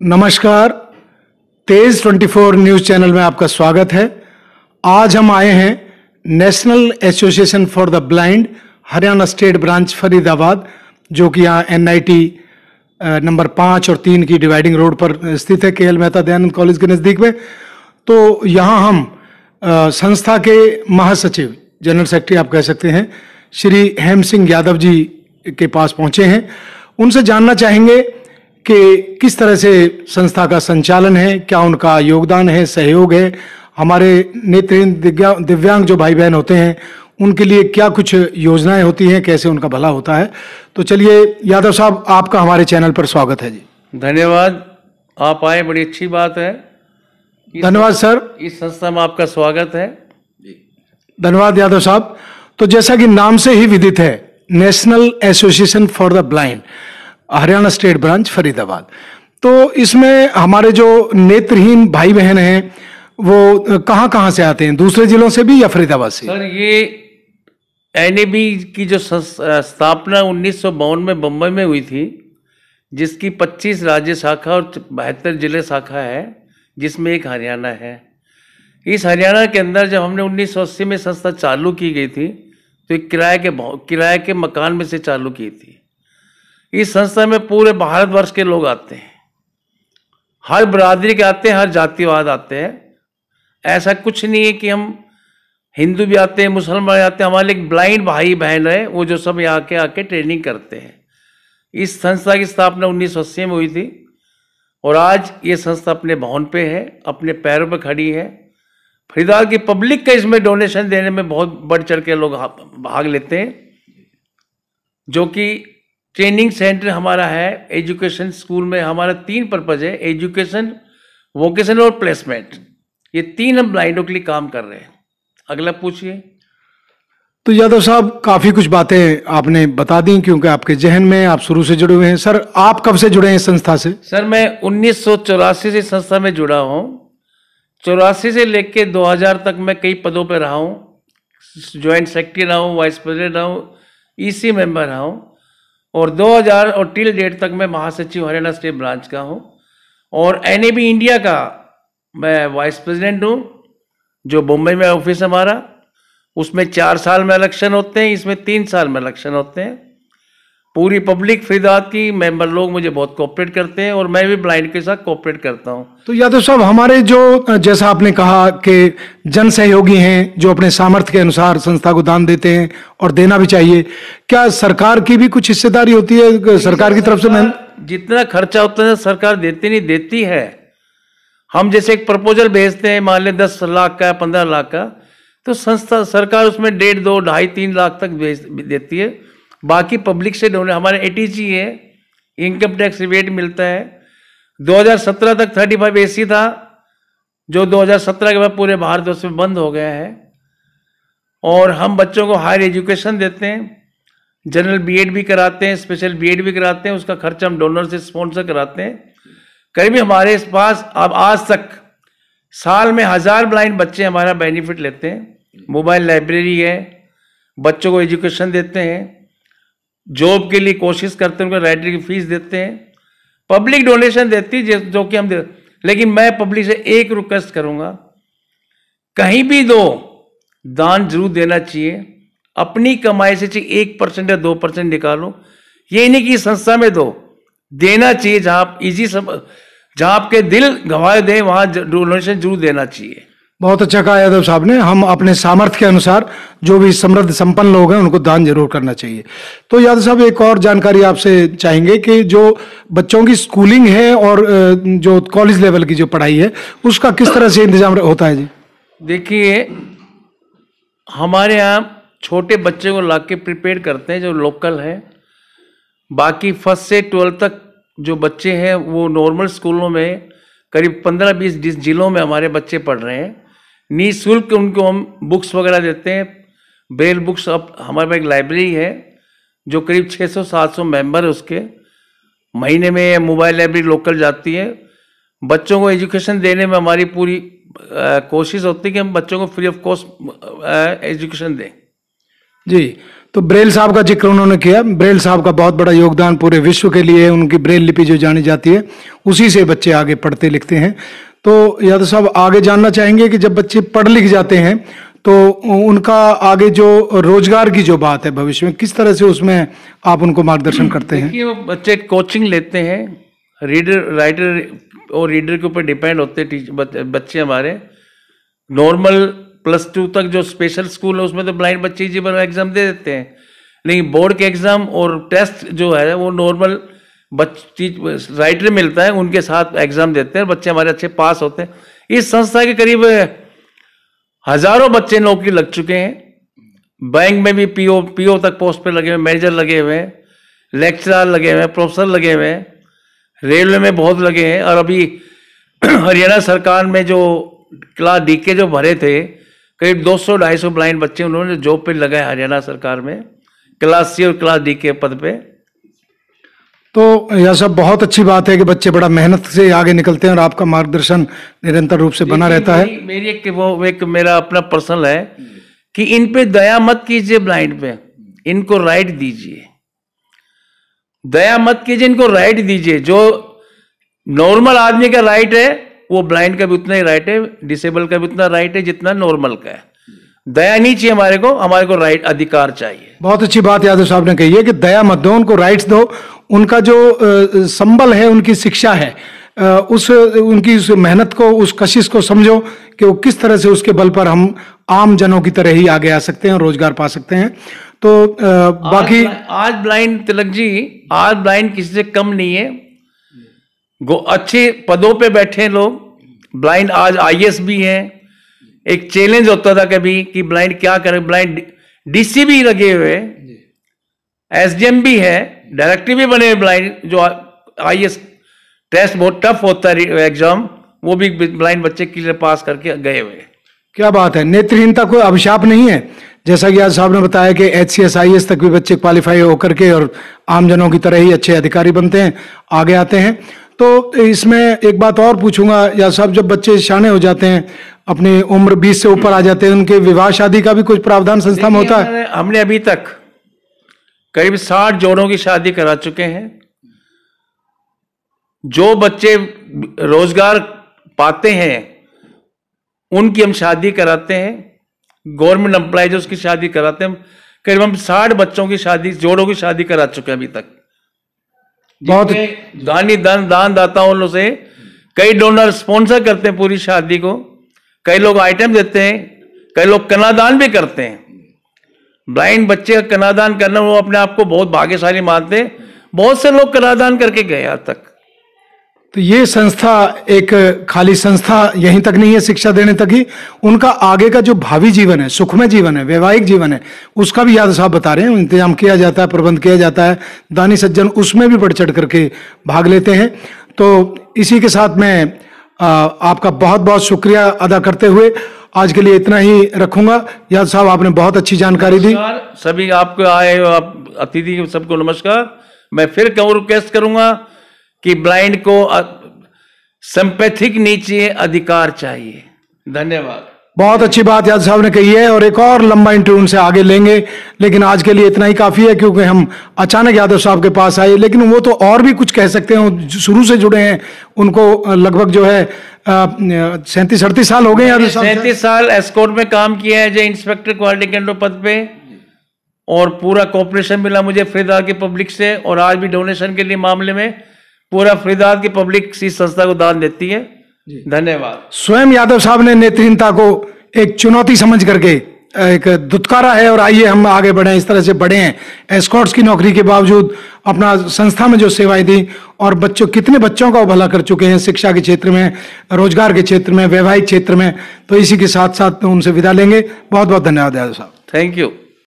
नमस्कार। तेज 24 news channel में आपका स्वागत है। आज हम आए हैं national association for the blind Haryana state branch Faridabad, जो कि यहाँ एनआईटी नंबर 5 और 3 की डिवाइडिंग रोड पर स्थित है, केएल मेहता दयानंद कॉलेज के नज़दीक में। तो यहाँ हम संस्था के महासचिव, जनरल सेक्रेटरी आप कह सकते हैं, श्री हेम सिंह यादव जी के पास पहुँचे हैं। उनसे जानना चाहेंगे कि किस तरह से संस्था का संचालन है, क्या उनका योगदान है, सहयोग है, हमारे नेत्रहीन दिव्यांग जो भाई बहन होते हैं उनके लिए क्या कुछ योजनाएं होती हैं, कैसे उनका भला होता है। तो चलिए यादव साहब, आपका हमारे चैनल पर स्वागत है जी। धन्यवाद, आप आए, बड़ी अच्छी बात है। धन्यवाद सर, इस संस्था में आपका स्वागत है। धन्यवाद यादव साहब। तो जैसा कि नाम से ही विदित है, national association for the blind Haryana state branch Faridabad, तो इसमें हमारे जो नेत्रहीन भाई बहन हैं वो कहाँ कहाँ से आते हैं, दूसरे जिलों से भी या फरीदाबाद से? सर, ये एनएबी की जो स्थापना 1952 में बम्बई में हुई थी, जिसकी 25 राज्य शाखा और 72 जिले शाखा है, जिसमें एक हरियाणा है। इस हरियाणा के अंदर जब हमने 1980 में संस्था चालू की गई थी, तो एक किराए के मकान में से चालू की थी। इस संस्था में पूरे भारतवर्ष के लोग आते हैं, हर बरादरी के आते हैं, हर जातिवाद आते हैं। ऐसा कुछ नहीं है कि हम हिंदू भी आते हैं, मुसलमान आते हैं। हमारे एक ब्लाइंड भाई बहन है, वो जो सब यहाँ के आके ट्रेनिंग करते हैं। इस संस्था की स्थापना 1980 में हुई थी और आज ये संस्था अपने भवन पे है, अपने पैरों पे खड़ी है। फरीदाबाद की पब्लिक का इसमें डोनेशन देने में बहुत बढ़ चढ़ के लोग भाग लेते हैं, जो कि ट्रेनिंग सेंटर हमारा है। एजुकेशन स्कूल में हमारा 3 पर्पज है, एजुकेशन, वोकेशन और प्लेसमेंट। ये 3 हम ब्लाइंडों के लिए काम कर रहे हैं। अगला पूछिए। तो यादव साहब, काफ़ी कुछ बातें आपने बता दी, क्योंकि आपके जहन में आप शुरू से जुड़े हुए हैं। सर, आप कब से जुड़े हैं इस संस्था से? सर, मैं 1984 से संस्था में जुड़ा हूँ। 84 से लेके 2000 तक मैं कई पदों पर रहा हूँ। ज्वाइंट सेक्रेटरी रहा हूँ, वाइस प्रेसिडेंट रहा हूँ, ईसी मेंबर रहा हूँ, और 2000 और टिल डेट तक मैं महासचिव हरियाणा स्टेट ब्रांच का हूँ। और एनएबी इंडिया का मैं वाइस प्रेसिडेंट हूँ, जो मुंबई में ऑफिस हमारा। उसमें 4 साल में इलेक्शन होते हैं, इसमें 3 साल में इलेक्शन होते हैं। पूरी पब्लिक फरीदाबाद की मेंबर लोग मुझे बहुत कोऑपरेट करते हैं और मैं भी ब्लाइंड के साथ कोऑपरेट करता हूं। तो यादव साहब, हमारे जो, जैसा आपने कहा कि जन सहयोगी हैं जो अपने सामर्थ्य के अनुसार संस्था को दान देते हैं और देना भी चाहिए, क्या सरकार की भी कुछ हिस्सेदारी होती है? सरकार की तरफ से जितना खर्चा होता है सरकार देती नहीं, देती है। हम जैसे एक प्रपोजल भेजते हैं, मान लें 10 लाख का, 15 लाख का, तो संस्था सरकार उसमें 1.5, 2, 2.5, 3 लाख तक भेज देती है। बाकी पब्लिक से डोनेट, हमारे एटीजी है, इनकम टैक्स रिबेट मिलता है। 2017 तक 35 एसी था, जो 2017 के बाद पूरे भारतवर्ष में बंद हो गया है। और हम बच्चों को हायर एजुकेशन देते हैं, जनरल बीएड भी कराते हैं, स्पेशल बीएड भी कराते हैं। उसका खर्चा हम डोनर से स्पॉन्सर कराते हैं। करीब हमारे पास अब आज तक साल में 1000 ब्लाइंड बच्चे हमारा बेनिफिट लेते हैं। मोबाइल लाइब्रेरी है, बच्चों को एजुकेशन देते हैं, जॉब के लिए कोशिश करते हैं, उनको राइटर की फीस देते हैं। पब्लिक डोनेशन देती है, जो कि हम लेकिन मैं पब्लिक से एक रिक्वेस्ट करूंगा, कहीं भी दो, दान जरूर देना चाहिए। अपनी कमाई से चाहिए 1% या 2% निकालो। ये नहीं कि संस्था में दो, देना चाहिए। जहां आप जहां आपके दिल गवाह दे, वहां डोनेशन जरूर देना चाहिए। बहुत अच्छा कहा यादव साहब ने। हम अपने सामर्थ्य के अनुसार जो भी समृद्ध संपन्न लोग हैं उनको दान जरूर करना चाहिए। तो यादव साहब, एक और जानकारी आपसे चाहेंगे कि जो बच्चों की स्कूलिंग है और जो कॉलेज लेवल की जो पढ़ाई है, उसका किस तरह से इंतजाम होता है जी? देखिए, हमारे यहाँ छोटे बच्चे को ला के प्रिपेयर करते हैं, जो लोकल है। बाकी 1st से 12th तक जो बच्चे हैं वो नॉर्मल स्कूलों में करीब 15-20 जिलों में हमारे बच्चे पढ़ रहे हैं। निःशुल्क उनको हम बुक्स वगैरह देते हैं, ब्रेल बुक्स। अब हमारे पास एक लाइब्रेरी है जो करीब 600-700 मेंबर है उसके। महीने में मोबाइल लाइब्रेरी लोकल जाती है। बच्चों को एजुकेशन देने में हमारी पूरी कोशिश होती है कि हम बच्चों को फ्री ऑफ कॉस्ट एजुकेशन दें। जी, तो ब्रेल साहब का जिक्र उन्होंने किया। ब्रेल साहब का बहुत बड़ा योगदान पूरे विश्व के लिए है, उनकी ब्रेल लिपि जो जानी जाती है उसी से बच्चे आगे पढ़ते लिखते हैं। तो यादव साहब आगे जानना चाहेंगे कि जब बच्चे पढ़ लिख जाते हैं तो उनका आगे जो रोजगार की जो बात है भविष्य में, किस तरह से उसमें आप उनको मार्गदर्शन करते हैं? देखिए, वो बच्चे कोचिंग लेते हैं, रीडर राइटर और रीडर के ऊपर डिपेंड होते हैं बच्चे हमारे। नॉर्मल +2 तक जो स्पेशल स्कूल है उसमें तो ब्लाइंड बच्चे जीवन एग्जाम दे देते हैं, लेकिन बोर्ड के एग्जाम और टेस्ट जो है वो नॉर्मल राइटर मिलता है उनके साथ एग्जाम देते हैं, बच्चे हमारे अच्छे पास होते हैं। इस संस्था के करीब हजारों बच्चे नौकरी लग चुके हैं। बैंक में भी पीओ तक पोस्ट पे लगे हुए, मैनेजर लगे हुए हैं, लेक्चरर लगे हुए हैं, प्रोफेसर लगे हुए हैं, रेलवे में बहुत लगे हैं। और अभी हरियाणा सरकार में जो क्लास डी के जो भरे थे, करीब 200-250 ब्लाइंड बच्चे उन्होंने जॉब पे लगाए हरियाणा सरकार में, क्लास सी और क्लास डी के पद पे। तो यह सब बहुत अच्छी बात है कि बच्चे बड़ा मेहनत से आगे निकलते हैं और आपका मार्गदर्शन निरंतर रूप से बना रहता है। मेरी एक मेरा अपना पर्सनल है कि इन पे दया मत कीजिए, ब्लाइंड पे इनको राइट दीजिए, दया मत कीजिए, इनको राइट दीजिए। जो नॉर्मल आदमी का राइट है वो ब्लाइंड का भी उतना ही राइट है, डिसेबल का भी उतना राइट है जितना नॉर्मल का है। दया नहीं चाहिए हमारे को राइट अधिकार चाहिए। बहुत अच्छी बात यादव साहब ने कही है कि दया मत दो, उनको राइट्स दो। उनका जो संबल है, उनकी शिक्षा है, उनकी उस मेहनत को, उस कशिश को समझो कि वो किस तरह से उसके बल पर हम आम जनों की तरह ही आगे आ सकते हैं और रोजगार पा सकते हैं। तो बाकी आज ब्लाइंड तिलक जी, आज ब्लाइंड किसी से कम नहीं है। अच्छे पदों पे बैठे लोग ब्लाइंड आज आईएएस भी हैं। एक चैलेंज होता था कभी कि ब्लाइंड क्या करे, ब्लाइंड डीसी भी लगे हुए, एसडीएम भी है, डायरेक्टर भी बने हुए ब्लाइंड। जो आईएएस टेस्ट बहुत टफ होता है एग्जाम, वो भी ब्लाइंड बच्चे क्लियर पास करके गए हुए। क्या बात है, नेत्रहीनता कोई अभिशाप नहीं है। जैसा कि आज साहब ने बताया कि HCS IAS तक भी बच्चे क्वालिफाई होकर के और आमजनों की तरह ही अच्छे अधिकारी बनते हैं, आगे आते हैं। तो इसमें एक बात और पूछूंगा या साहब, जब बच्चे शाने हो जाते हैं, अपनी उम्र 20 से ऊपर आ जाते हैं, उनके विवाह शादी का भी कुछ प्रावधान संस्था में होता है? हमने अभी तक करीब 60 जोड़ों की शादी करा चुके हैं। जो बच्चे रोजगार पाते हैं उनकी हम शादी कराते हैं, गवर्नमेंट एम्प्लॉयज उसकी शादी कराते हैं। करीब हम 60 बच्चों की शादी, जोड़ों की शादी करा चुके हैं अभी तक। बहुत दान दाताओं से कई डोनर स्पॉन्सर करते हैं पूरी शादी को, कई लोग आइटम देते हैं, कई लोग कन्यादान भी करते हैं। ब्लाइंड बच्चे का कन्यादान करना वो अपने आप को बहुत भाग्यशाली मानते हैं। बहुत से लोग कन्यादान करके गए आज तक। तो ये संस्था एक खाली संस्था यहीं तक नहीं है शिक्षा देने तक ही, उनका आगे का जो भावी जीवन है, सुखमय जीवन है, वैवाहिक जीवन है, उसका भी यादव साहब बता रहे हैं, इंतजाम किया जाता है, प्रबंध किया जाता है। दानी सज्जन उसमें भी बढ़ चढ़ करके भाग लेते हैं। तो इसी के साथ मैं आपका बहुत बहुत शुक्रिया अदा करते हुए आज के लिए इतना ही रखूंगा। यादव साहब, आपने बहुत अच्छी जानकारी दी। सभी आपको आए आप अतिथि सबको नमस्कार। मैं फिर रिक्वेस्ट करूंगा कि ब्लाइंड को सिंपैथिक नहीं चाहिए, अधिकार चाहिए। धन्यवाद। बहुत अच्छी बात यादव साहब ने कही है और एक और लंबा इंटरव्यू उनसे आगे लेंगे, लेकिन आज के लिए इतना ही काफी है क्योंकि हम अचानक यादव साहब के पास आए। लेकिन वो तो और भी कुछ कह सकते हैं, शुरू से जुड़े हैं, उनको लगभग जो है 37-38 साल हो गए यादव साहब। 37 साल एस्कॉर्ट में काम किया है, जो इंस्पेक्टर क्वालिटी कंट्रोल पद पे, और पूरा कॉर्पोरेशन मिला मुझे फरीदाबाद की पब्लिक से। और आज भी डोनेशन के लिए मामले में पूरा फरीदाबाद की पब्लिक इस संस्था को दान देती है। धन्यवाद। स्वयं यादव साहब ने नेत्रहीनता को एक चुनौती समझ करके एक दुत्कारा है और आइए हम आगे बढ़े, इस तरह से बढ़े हैं। एस्कॉर्ट्स की नौकरी के बावजूद अपना संस्था में जो सेवाएं दी और कितने बच्चों का भला कर चुके हैं शिक्षा के क्षेत्र में, रोजगार के क्षेत्र में, वैवाहिक क्षेत्र में। तो इसी के साथ साथ उनसे विदा लेंगे। बहुत बहुत धन्यवाद यादव साहब। Thank you.